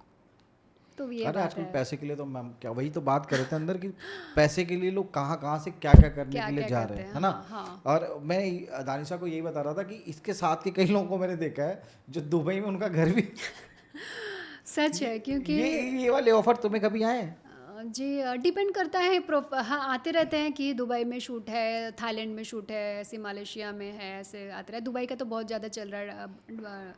तो ये अरे बात आजकल है। पैसे के लिए तो मैम क्या, वही तो बात कर रहे थे अंदर कि पैसे के लिए लोग कहाँ कहाँ से क्या क्या करने क्या के लिए क्या जा करते रहे हैं, हैं, है ना। हाँ हाँ। और मैं दानिशा को यही बता रहा था कि इसके साथ के कई लोगों को मैंने देखा है जो दुबई में उनका घर भी सच है, क्योंकि ये वाले ऑफर तुम्हें कभी आए हैं? जी डिपेंड करता है। हाँ, आते रहते हैं कि दुबई में शूट है, थाईलैंड में शूट है, ऐसे मलेशिया में है, ऐसे आते रहे। दुबई का तो बहुत ज़्यादा चल रहा है अब,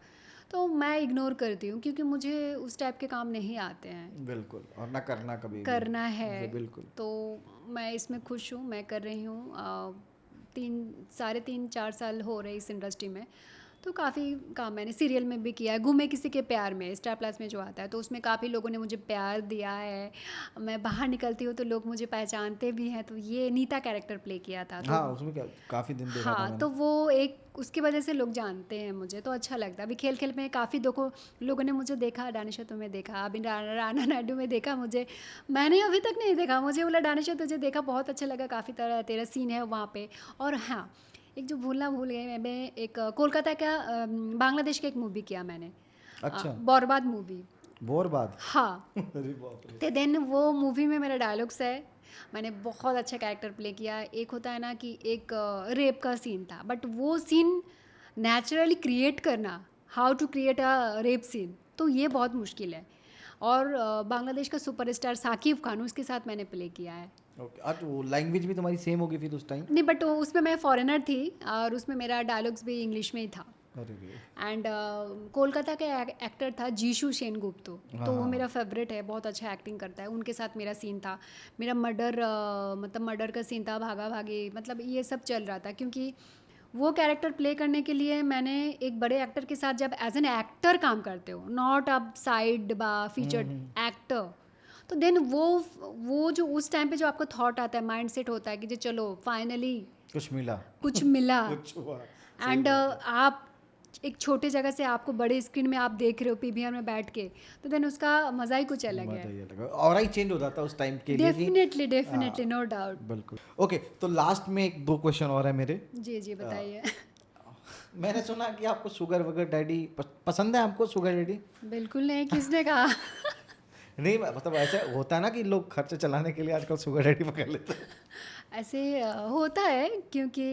तो मैं इग्नोर करती हूँ, क्योंकि मुझे उस टाइप के काम नहीं आते हैं, बिल्कुल, और ना करना कभी भी। करना है। बिल्कुल। तो मैं इसमें खुश हूँ, मैं कर रही हूँ। 3 4 साल हो रहे इस इंडस्ट्री में, तो काफ़ी काम मैंने सीरियल में भी किया है। घूमे किसी के प्यार में, स्टार प्लस में जो आता है, तो उसमें काफ़ी लोगों ने मुझे प्यार दिया है। मैं बाहर निकलती हूँ तो लोग मुझे पहचानते भी हैं। तो ये नीता कैरेक्टर प्ले किया था, तो हाँ, उसमें क्या काफ़ी दिन देखा था हाँ, मैंने। तो वो एक उसकी वजह से लोग जानते हैं मुझे, तो अच्छा लगता है। अभी खेल खेल में काफ़ी लोगों ने मुझे देखा, दानिशा तुम्हें देखा, अभी राना नायडू में देखा मुझे। मैंने अभी तक नहीं देखा, मुझे बोला दानिशा तुझे देखा, बहुत अच्छा लगा, काफ़ी तरह तेरा सीन है वहाँ पे। और हाँ, एक जो भूलना भूल गई मैं, एक कोलकाता का बांग्लादेश का एक मूवी किया मैंने, अच्छा, बर्बाद मूवी। बोर बाद हाँ, अरे बाप रे। तो देन वो मूवी में मेरा डायलॉग्स है, मैंने बहुत अच्छा कैरेक्टर प्ले किया। एक होता है ना कि एक रेप का सीन था, बट वो सीन नेचुरली क्रिएट करना, how to create a rape scene, तो ये बहुत मुश्किल है। और बांग्लादेश का सुपरस्टार साकिब खान, उसके साथ मैंने प्ले किया है। ओके, आज वो लैंग्वेज भी तुम्हारी सेम होगी फिर उस टाइम? नहीं, बट उसमें मैं फॉरेनर थी, और उसमें मेरा डायलॉग्स भी इंग्लिश में ही था। अरे रे। एंड कोलकाता का एक्टर था जीशु सेनगुप्तु, हाँ तो वो हाँ मेरा फेवरेट है, बहुत अच्छा एक्टिंग करता है। उनके साथ मेरा सीन था, मेरा मतलब मर्डर का सीन था, भागा भागी, मतलब ये सब चल रहा था। क्योंकि वो कैरेक्टर प्ले करने के लिए मैंने एक बड़े एक्टर के साथ, जब एज एन एक्टर काम करते हो, नॉट अब साइड बा फीचर्ड एक्टर, तो देन वो जो उस टाइम पे जो आपको थॉट आता है, माइंड सेट होता है कि जो चलो फाइनली कुछ मिला। कुछ मिला। कुछ हुआ। एंड आप एक छोटे जगह से आपको बड़े स्क्रीन में आप देख रहे हो पीवीआर में बैठ के, तो देन उसका मज़ा ही कुछ अलग है। मजा ही अलग है, और ही चेंज हो जाता है उस टाइम के लिए कि डेफिनेटली डेफिनेटली, नो डाउट। बिल्कुल। ओके, तो लास्ट में एक दो क्वेश्चन और है मेरे। जी जी, बताइए। मैंने सुना कि आपको शुगर वगर डैडी पसंद है, आपको शुगर डैडी? बिल्कुल नहीं, किसने कहा? नहीं, मतलब ऐसे होता है ना कि लोग खर्चे चलाने के लिए आजकल शुगर डैडी पकड़ लेते हैं। ऐसे होता है, क्योंकि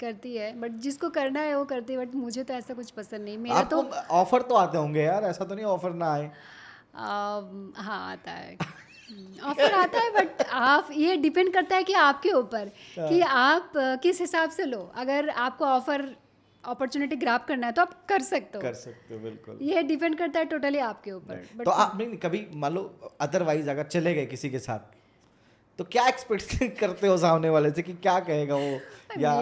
करती है, बट जिसको करना है वो करती है, बट मुझे तो ऐसा कुछ पसंद नहीं। मेरा आपको तो ऑफर तो आते होंगे यार, ऐसा तो नहीं ऑफर ना आए? हाँ, आता है, ऑफर आता है, बट आप, ये डिपेंड करता है कि आपके ऊपर, कि आप किस हिसाब से लो। अगर आपको अपॉर्चुनिटी ग्रैब करना है तो आप कर सकते हो, कर सकते हो, बिल्कुल। ये डिपेंड करता है टोटली आपके ऊपर। तो बट आप नहीं, कभी मान लो अदरवाइज अगर चले गए किसी के साथ, तो क्या एक्सपेक्ट करते हो सामने वाले से कि क्या कहेगा वो? या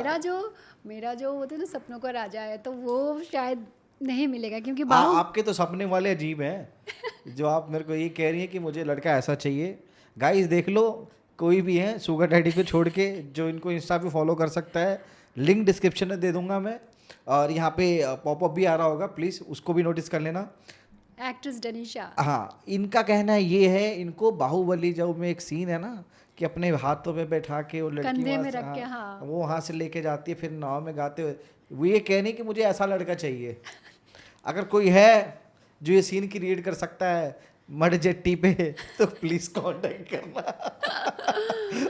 मेरा जो होता है ना, सपनों का राजा है, तो वो शायद नहीं मिलेगा, क्योंकि आपके तो सपने वाले अजीब हैं जो आप मेरे को ये कह रही हैं कि मुझे लड़का ऐसा चाहिए। गाइस देख लो, कोई भी है शुगर डैडी को छोड़ के जो इनको इंस्टा पे फॉलो कर सकता है, लिंक डिस्क्रिप्शन में दे दूंगा मैं, और यहाँ पे पॉपअप भी आ रहा होगा, प्लीज़ उसको भी नोटिस कर लेना। एक्ट्रेस डनीशा। हाँ, इनका कहना ये है, इनको बाहुबली जो में एक सीन है ना कि अपने हाथों पे बैठा के वो लड़की कंधे वहाँ में से, रख के, हाँ, हाँ। वो वहाँ से लेके जाती है, फिर नाव में गाते हुए वो ये कहने कि मुझे ऐसा लड़का चाहिए। अगर कोई है जो ये सीन क्रिएट कर सकता है मड जेट्टी पे, तो प्लीज कांटेक्ट करना।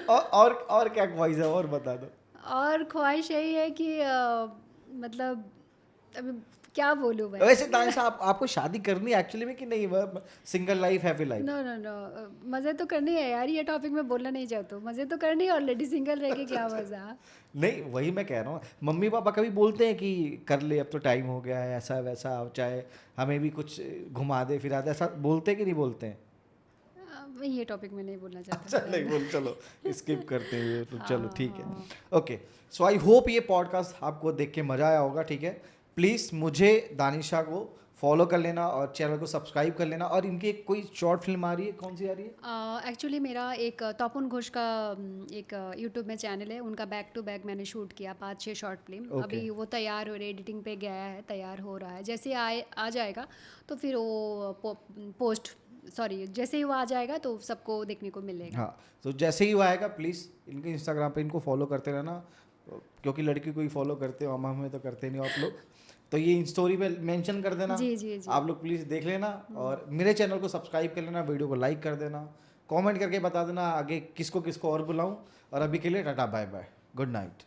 और क्या ख्वाहिश है, और बता दो। और ख्वाहिश यही है कि मतलब अभी क्या बोलूँ मैं। वैसे दानिशा आपको शादी करनी है एक्चुअली में कि नहीं, single life happy life? No no no, मज़े तो करनी है यार, ये टॉपिक में बोलना नहीं चाहता हूँ। मज़े तो करनी है, ऑलरेडी सिंगल रह के क्या मज़ा। नहीं, वही मैं कह रहा हूँ, मम्मी पापा कभी बोलते हैं कि कर ले अब तो टाइम हो गया है, ऐसा वैसा, अब चाहे हमें भी कुछ घुमा दे फिरा दे, ऐसा बोलते हैं कि नहीं बोलते हैं? मैं ये टॉपिक में नहीं बोलना चाहता। अच्छा, नहीं बोल, चलो स्किप करते हैं, तो चलो ठीक है। हाँ। ओके, सो आई होप ये पॉडकास्ट आपको देख के मज़ा आया होगा, ठीक है। प्लीज़ मुझे दानिशा को फॉलो कर लेना और चैनल को सब्सक्राइब कर लेना। और इनकी कोई शॉर्ट फिल्म आ रही है, कौन सी आ रही है? एक्चुअली मेरा एक तपन घोष का एक यूट्यूब में चैनल है, उनका बैक टू बैक मैंने शूट किया 5-6 शॉर्ट फिल्म। ओके। अभी वो तैयार हो रही, एडिटिंग पे गया है, तैयार हो रहा है। जैसे आ जाएगा तो फिर वो पोस्ट सॉरी जैसे ही वो आ जाएगा तो सबको देखने को मिलेगा। हाँ, तो जैसे ही वो आएगा प्लीज़ इनके इंस्टाग्राम पे इनको फॉलो करते रहना, क्योंकि लड़की को ही फॉलो करते हो, हम हमें तो करते नहीं हो आप लोग। तो ये स्टोरी पे मेंशन कर देना, जी जी जी। आप लोग प्लीज़ देख लेना। और मेरे चैनल को सब्सक्राइब कर लेना, वीडियो को लाइक कर देना, कमेंट करके बता देना आगे किसको किसको और बुलाऊं। और अभी के लिए tata bye bye, good night.